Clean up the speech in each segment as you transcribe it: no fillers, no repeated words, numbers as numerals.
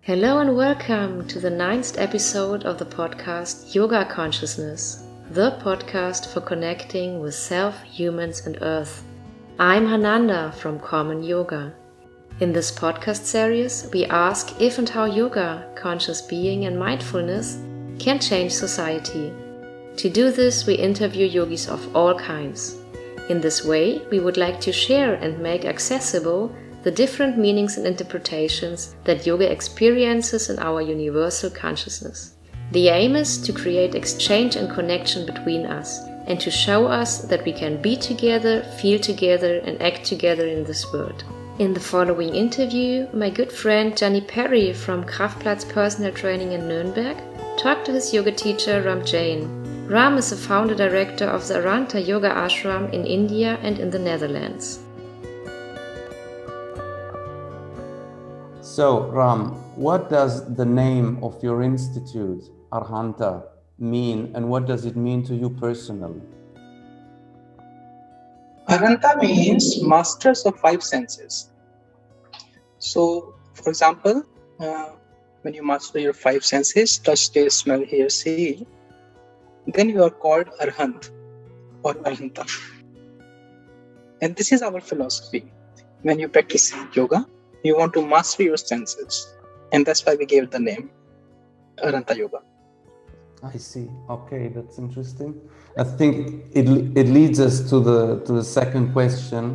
Hello and welcome to the 9th episode of the podcast Yoga Consciousness, the podcast for connecting with self, humans and earth. I'm Hananda from Common Yoga. In this podcast series, we ask if and how yoga, conscious being and mindfulness can change society. To do this, we interview yogis of all kinds. In this way, we would like to share and make accessible the different meanings and interpretations that yoga experiences in our universal consciousness. The aim is to create exchange and connection between us and to show us that we can be together, feel together and act together in this world. In the following interview, my good friend Gianni Perry from Kraftplatz Personal Training in Nuremberg talked to his yoga teacher Jain. Ram is the founder director of the Arhanta yoga ashram in India and in the Netherlands. So, Ram, what does the name of your institute, Arhanta, mean and what does it mean to you personally? Arhanta means masters of five senses. So, for example, when you master your five senses, touch, taste, smell, hear, see, then you are called Arhant or Arhanta. And this is our philosophy. When you practice yoga, you want to master your senses. And that's why we gave the name Arhanta Yoga. I see. Okay, that's interesting. I think it leads us to the second question,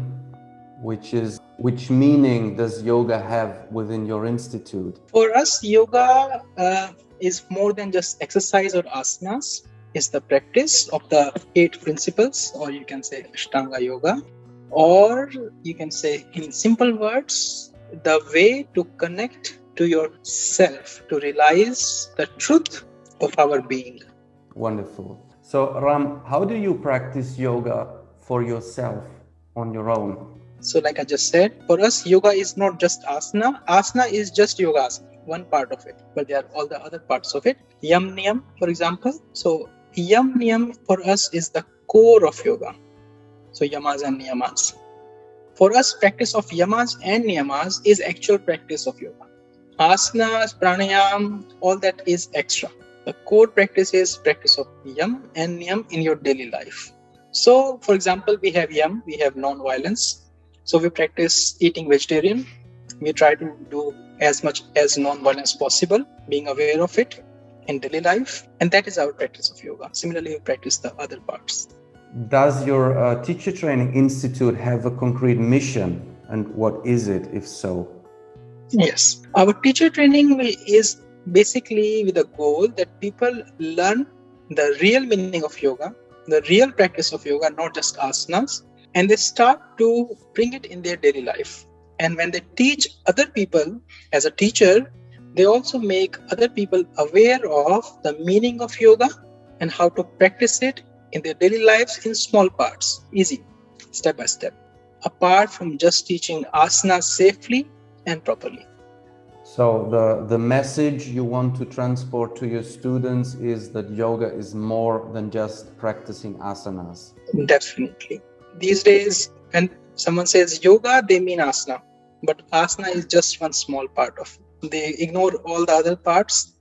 which is, which meaning does yoga have within your institute? For us, yoga is more than just exercise or asanas. It's the practice of the 8 principles, or you can say Ashtanga Yoga, or you can say in simple words, the way to connect to yourself, to realize the truth of our being. Wonderful. So Ram, how do you practice yoga for yourself on your own? So like I just said, for us, yoga is not just asana. Asana is just yoga asana, one part of it, but there are all the other parts of it. Yam Niyam, for example. So Yam Niyam for us is the core of yoga. So yamas and niyamas. For us, practice of yamas and niyamas is actual practice of yoga. Asanas, pranayam, all that is extra. The core practice is practice of yam and niyam in your daily life. So, for example, we have yam, we have non-violence. So we practice eating vegetarian. We try to do as much as non-violence possible, being aware of it in daily life. And that is our practice of yoga. Similarly, we practice the other parts. Does your teacher training institute have a concrete mission, and what is it, if so? Yes, our teacher training is basically with a goal that people learn the real meaning of yoga, the real practice of yoga, not just asanas, and they start to bring it in their daily life. And when they teach other people as a teacher, they also make other people aware of the meaning of yoga and how to practice it in their daily lives in small parts, easy, step by step, apart from just teaching asanas safely and properly. So the message you want to transport to your students is that yoga is more than just practicing asanas. Definitely. These days, when someone says yoga, they mean asana. But asana is just one small part of it. They ignore all the other parts.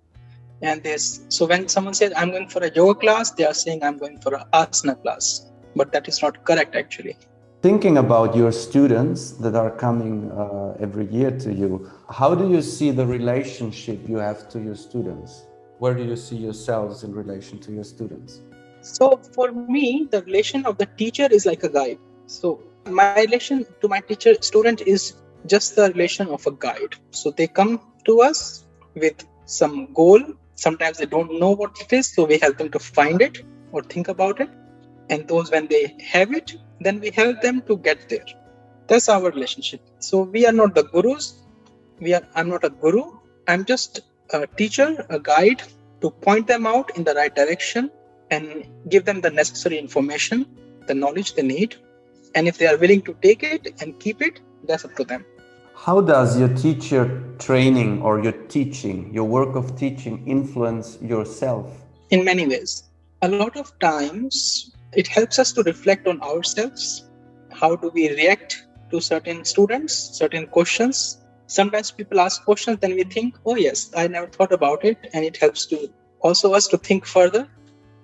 So when someone says, I'm going for a yoga class, they are saying, I'm going for an asana class. But that is not correct, actually. Thinking about your students that are coming every year to you, how do you see the relationship you have to your students? Where do you see yourselves in relation to your students? So for me, the relation of the teacher is like a guide. So my relation to my teacher student is just the relation of a guide. So they come to us with some goal. Sometimes they don't know what it is, so we help them to find it or think about it. And those, when they have it, then we help them to get there. That's our relationship. So we are not the gurus. I'm not a guru. I'm just a teacher, a guide to point them out in the right direction and give them the necessary information, the knowledge they need. And if they are willing to take it and keep it, that's up to them. How does your teacher training or your teaching, your work of teaching, influence yourself? In many ways. A lot of times, it helps us to reflect on ourselves. How do we react to certain students, certain questions? Sometimes people ask questions, then we think, oh yes, I never thought about it, and it helps to also us to think further.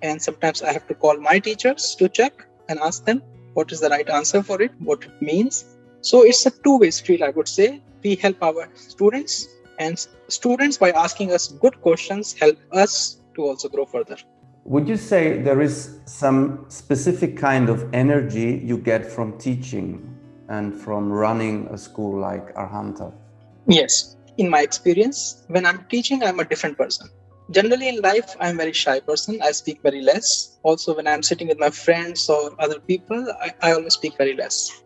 And sometimes I have to call my teachers to check and ask them what is the right answer for it, what it means. So it's a two-way street, I would say. We help our students, and students, by asking us good questions, help us to also grow further. Would you say there is some specific kind of energy you get from teaching and from running a school like Arhanta? Yes. In my experience, when I'm teaching, I'm a different person. Generally in life, I'm a very shy person. I speak very less. Also, when I'm sitting with my friends or other people, I always speak very less.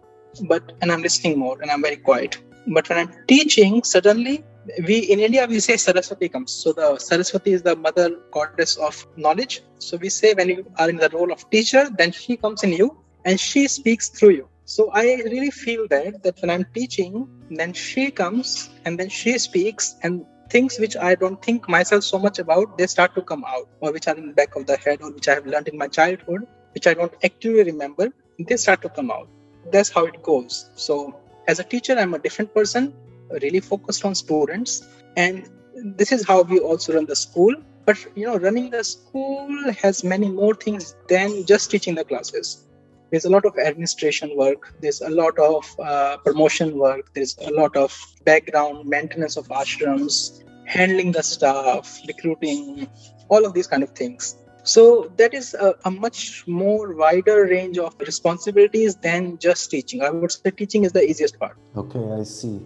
And I'm listening more and I'm very quiet. But when I'm teaching, suddenly, in India, we say Saraswati comes. So the Saraswati is the mother goddess of knowledge. So we say when you are in the role of teacher, then she comes in you and she speaks through you. So I really feel that when I'm teaching, then she comes and then she speaks, and things which I don't think myself so much about, they start to come out, or which are in the back of the head, or which I have learned in my childhood, which I don't actually remember, they start to come out. That's how it goes. So as a teacher, I'm a different person, really focused on students. And this is how we also run the school. But, running the school has many more things than just teaching the classes. There's a lot of administration work. There's a lot of promotion work. There's a lot of background maintenance of ashrams, handling the staff, recruiting, all of these kind of things. So that is a much more wider range of responsibilities than just teaching. I would say teaching is the easiest part. Okay, I see.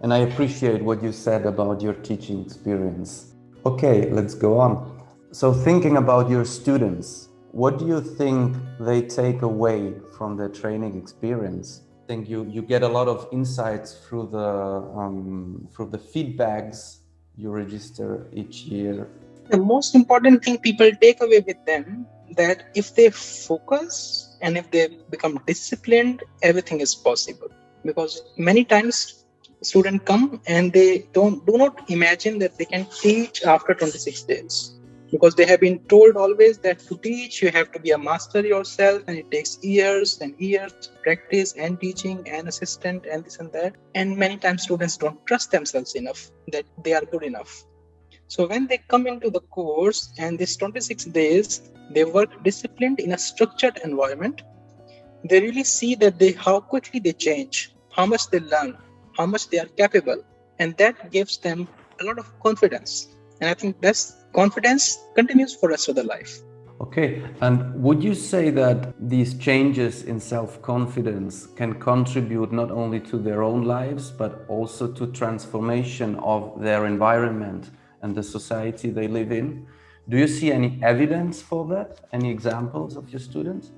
And I appreciate what you said about your teaching experience. Okay, let's go on. So thinking about your students, what do you think they take away from their training experience? I think you get a lot of insights through the feedbacks you register each year. The most important thing people take away with them, that if they focus and if they become disciplined, everything is possible. Because many times students come and they do not imagine that they can teach after 26 days. Because they have been told always that to teach, you have to be a master yourself, and it takes years and years to practice and teaching and assistant and this and that. And many times students don't trust themselves enough that they are good enough. So when they come into the course and this 26 days, they work disciplined in a structured environment, they really see that how quickly they change, how much they learn, how much they are capable. And that gives them a lot of confidence. And I think that's confidence continues for the rest of their life. Okay, and would you say that these changes in self-confidence can contribute not only to their own lives, but also to transformation of their environment and the society they live in? Do you see any evidence for that? Any examples of your students?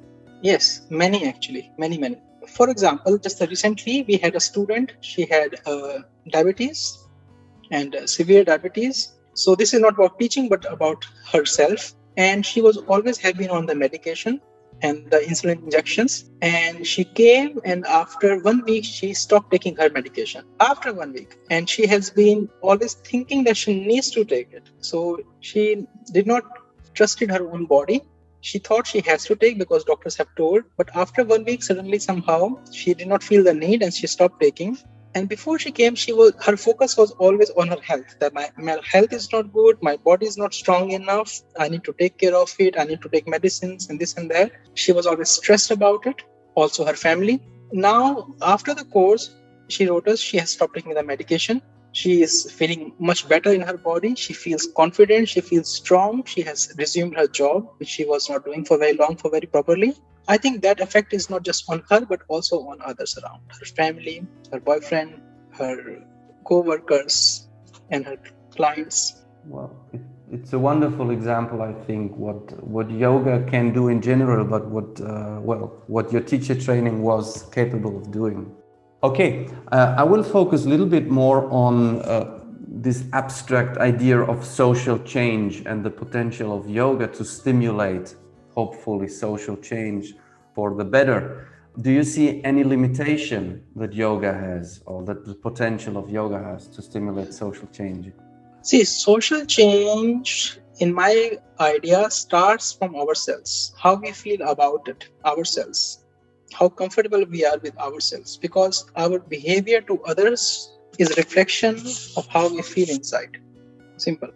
Yes, many actually, many. For example, just recently we had a student, she had diabetes and severe diabetes. So this is not about teaching, but about herself. And she was always have been on the medication and the insulin injections. And she came, and after 1 week, she stopped taking her medication. After 1 week. And she has been always thinking that she needs to take it. So she did not trust in her own body. She thought she has to take because doctors have told. But after 1 week, suddenly somehow she did not feel the need and she stopped taking. And before she came, her focus was always on her health. That my health is not good, my body is not strong enough, I need to take care of it, I need to take medicines and this and that. She was always stressed about it. Also her family. Now, after the course, she wrote us, she has stopped taking the medication. She is feeling much better in her body. She feels confident, she feels strong. She has resumed her job, which she was not doing for very long, for very properly. I think that effect is not just on her, but also on others around. Her family, her boyfriend, her co-workers, and her clients. Well, it's a wonderful example, I think, what yoga can do in general, but what your teacher training was capable of doing. Okay, I will focus a little bit more on this abstract idea of social change and the potential of yoga to stimulate, hopefully, social change for the better. Do you see any limitation that yoga has, or that the potential of yoga has to stimulate social change? See, social change, in my idea, starts from ourselves. How we feel about it, ourselves. How comfortable we are with ourselves. Because our behavior to others is a reflection of how we feel inside. Simple.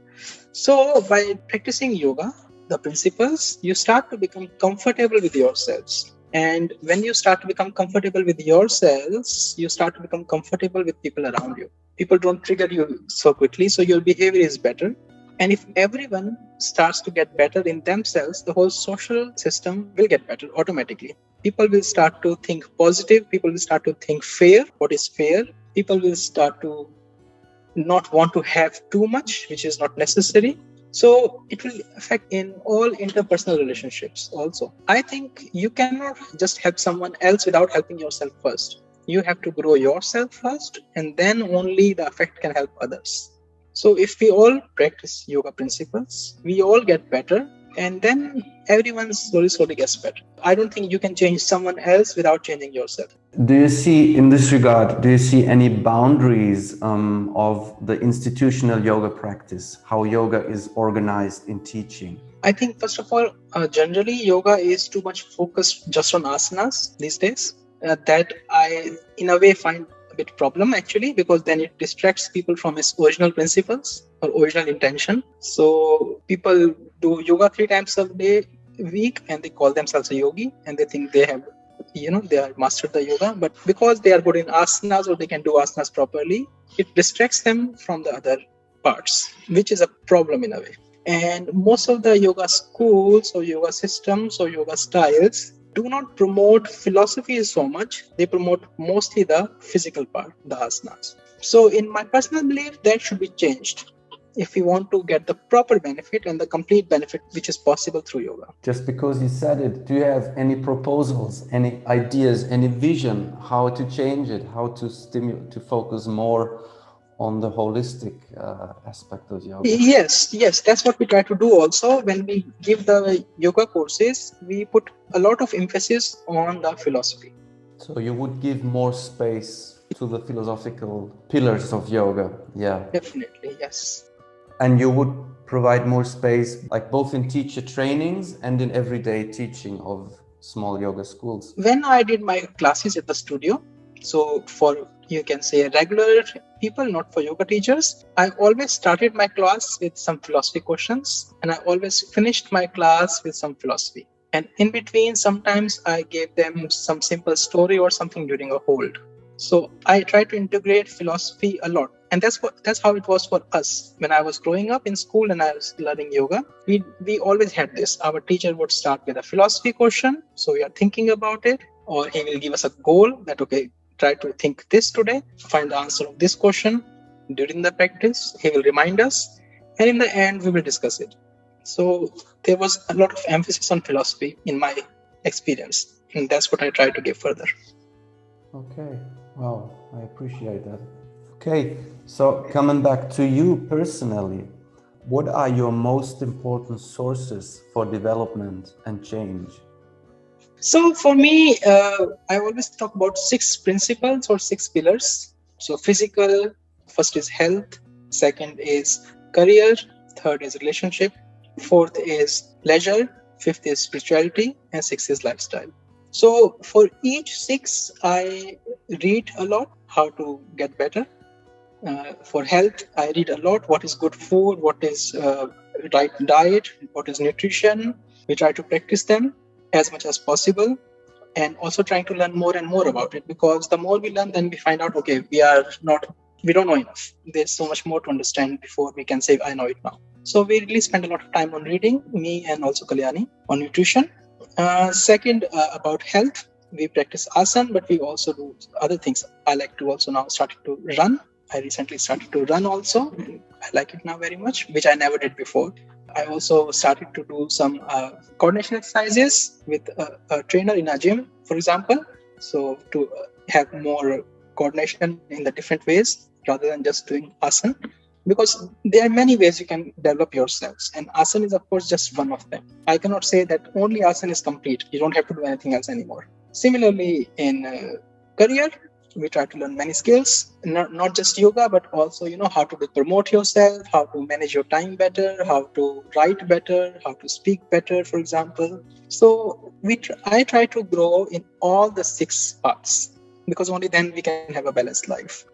So by practicing yoga, the principles, you start to become comfortable with yourselves. And when you start to become comfortable with yourselves, you start to become comfortable with people around you. People don't trigger you so quickly, so your behavior is better. And if everyone starts to get better in themselves, the whole social system will get better automatically. People will start to think positive. People will start to think fair. What is fair? People will start to not want to have too much, which is not necessary. So it will affect in all interpersonal relationships also. I think you cannot just help someone else without helping yourself first. You have to grow yourself first, and then only the effect can help others. So if we all practice yoga principles, we all get better, and then everyone slowly gets better. I don't think you can change someone else without changing yourself. Do you see, in this regard, do you see any boundaries of the institutional yoga practice, how yoga is organized in teaching? I think, first of all, generally, yoga is too much focused just on asanas these days. That I, in a way, find a bit problem actually, because then it distracts people from its original principles or original intention. So people do yoga 3 times a week and they call themselves a yogi and they think they have, they are mastered the yoga, but because they are good in asanas or they can do asanas properly, it distracts them from the other parts, which is a problem in a way. And most of the yoga schools or yoga systems or yoga styles do not promote philosophy so much. They promote mostly the physical part, the asanas. So in my personal belief, that should be changed if we want to get the proper benefit and the complete benefit which is possible through yoga. Just because you said it, do you have any proposals, any ideas, any vision how to change it, how to stimulate, to focus more on the holistic aspect of yoga? Yes, that's what we try to do also. When we give the yoga courses, we put a lot of emphasis on the philosophy. So you would give more space to the philosophical pillars of yoga. Yeah, definitely, yes. And you would provide more space, like both in teacher trainings and in everyday teaching of small yoga schools. When I did my classes at the studio, so for, you can say, regular people, not for yoga teachers, I always started my class with some philosophy questions, and I always finished my class with some philosophy. And in between, sometimes I gave them some simple story or something during a hold. So I try to integrate philosophy a lot. And that's how it was for us. When I was growing up in school and I was learning yoga, we always had this. Our teacher would start with a philosophy question. So we are thinking about it, or he will give us a goal that, okay, try to think this today, find the answer of this question. During the practice, he will remind us, and in the end, we will discuss it. So there was a lot of emphasis on philosophy in my experience, and that's what I try to give further. Okay, wow, I appreciate that. Okay, so coming back to you personally, what are your most important sources for development and change? So for me, I always talk about 6 principles or 6 pillars. So physical, first is health, second is career, third is relationship, fourth is leisure, fifth is spirituality, and sixth is lifestyle. So for each 6, I read a lot how to get better. For health, I read a lot what is good food, what is right diet, what is nutrition. We try to practice them as much as possible, and also trying to learn more and more about it, because the more we learn, then we find out, okay, we don't know enough. There's so much more to understand before we can say, I know it now. So we really spend a lot of time on reading, me and also Kalyani, on nutrition. Second, about health, we practice asana, but we also do other things. I like to also now start to run. I recently started to run also. I like it now very much, which I never did before. I also started to do some coordination exercises with a trainer in a gym, for example. So to have more coordination in the different ways rather than just doing asana. Because there are many ways you can develop yourselves, and asana is of course just one of them. I cannot say that only asana is complete. You don't have to do anything else anymore. Similarly, in career, we try to learn many skills, not just yoga, but also, how to promote yourself, how to manage your time better, how to write better, how to speak better, for example. So I try to grow in all the 6 parts, because only then we can have a balanced life.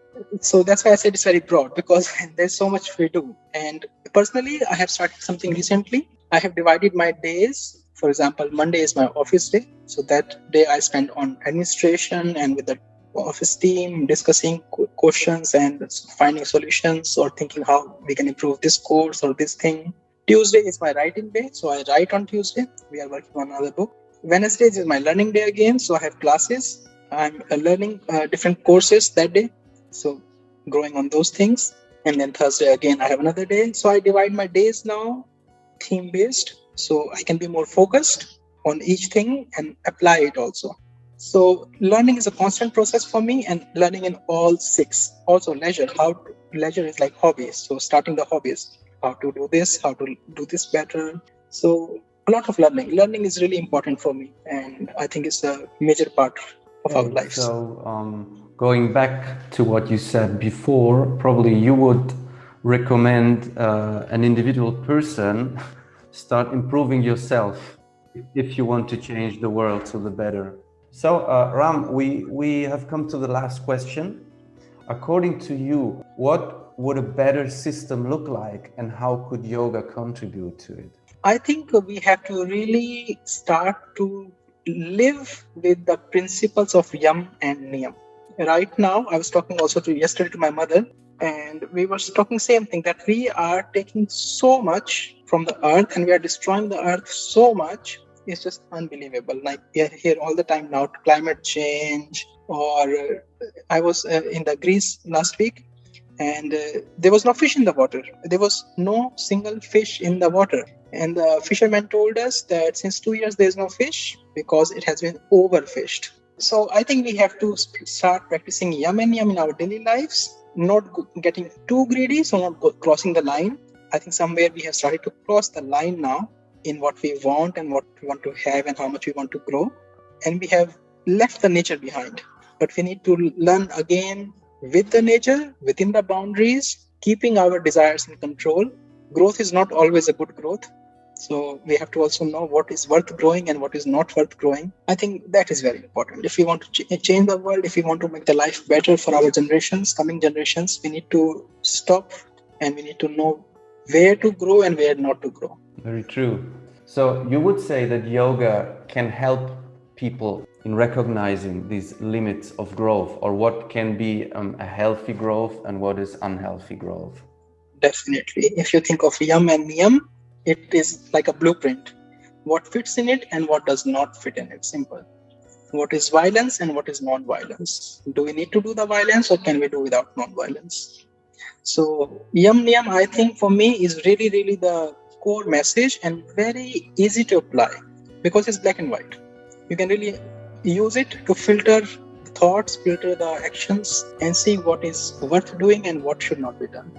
So that's why I said it's very broad, because there's so much we do. And personally, I have started something recently. I have divided my days. For example, Monday is my office day. So that day I spend on administration and with the office team, discussing questions and finding solutions, or thinking how we can improve this course or this thing. Tuesday is my writing day. So I write on Tuesday. We are working on another book. Wednesday is my learning day again. So I have classes. I'm learning different courses that day. So growing on those things. And then Thursday again, I have another day. So I divide my days now theme based. So I can be more focused on each thing and apply it also. So learning is a constant process for me, and learning in all 6. Also leisure. Leisure is like hobbies. So starting the hobbies, how to do this, how to do this better. So a lot of learning. Learning is really important for me, and I think it's a major part of our lives. So going back to what you said before, probably you would recommend an individual person start improving yourself if you want to change the world to the better. So Ram, we have come to the last question. According to you, what would a better system look like, and how could yoga contribute to it? I think we have to really start to live with the principles of yam and niyam. Right now, I was talking also yesterday to my mother, and we were talking same thing, that we are taking so much from the earth and we are destroying the earth so much. It's just unbelievable. Like we hear all the time now, climate change, or I was in the Greece last week, and there was no fish in the water. There was no single fish in the water. And the fisherman told us that since 2 years, there's no fish because it has been overfished. So I think we have to start practicing yam and niyam in our daily lives, not getting too greedy, so not crossing the line. I think somewhere we have started to cross the line now in what we want and what we want to have and how much we want to grow. And we have left the nature behind. But we need to learn again with the nature, within the boundaries, keeping our desires in control. Growth is not always a good growth. So we have to also know what is worth growing and what is not worth growing. I think that is very important. If we want to change the world, if we want to make the life better for our generations, coming generations, we need to stop and we need to know where to grow and where not to grow. Very true. So you would say that yoga can help people in recognizing these limits of growth, or what can be a healthy growth and what is unhealthy growth? Definitely. If you think of yam and niyam, it is like a blueprint. What fits in it and what does not fit in it. Simple. What is violence and what is non-violence? Do we need to do the violence or can we do without non-violence? So yam niyam, I think for me is really, really the core message and very easy to apply because it's black and white. You can really use it to filter the thoughts, filter the actions, and see what is worth doing and what should not be done.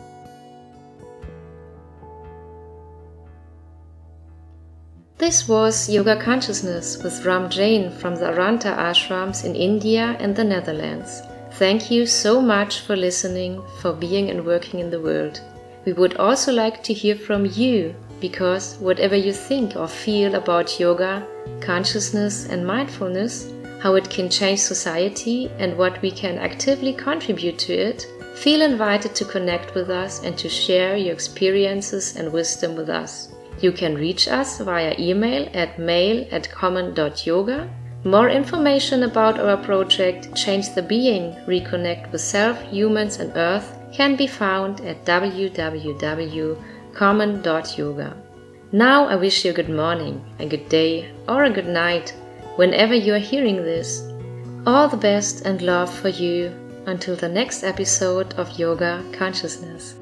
This was Yoga Consciousness with Jain from the Arhanta Ashrams in India and the Netherlands. Thank you so much for listening, for being and working in the world. We would also like to hear from you, because whatever you think or feel about yoga, consciousness and mindfulness, how it can change society and what we can actively contribute to it, feel invited to connect with us and to share your experiences and wisdom with us. You can reach us via email at mail@common.yoga. More information about our project Change the Being, Reconnect with Self, Humans and Earth can be found at www.common.yoga. Now I wish you a good morning, a good day or a good night whenever you are hearing this. All the best and love for you until the next episode of Yoga Consciousness.